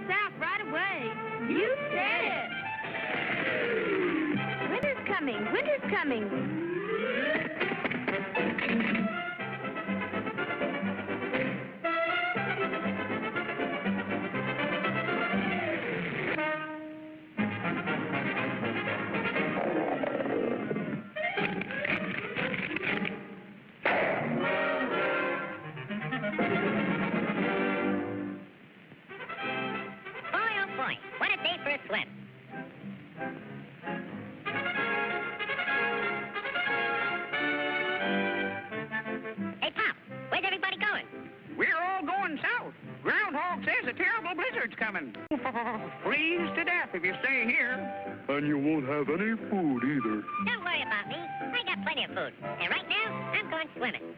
south right away. You said it. Winter's coming. Winter's coming. What a day for a swim. Hey, Pop, where's everybody going? We're all going south. Groundhog says a terrible blizzard's coming. Freeze to death if you stay here. And you won't have any food either. Don't worry about me. I got plenty of food. And right now, I'm going swimming.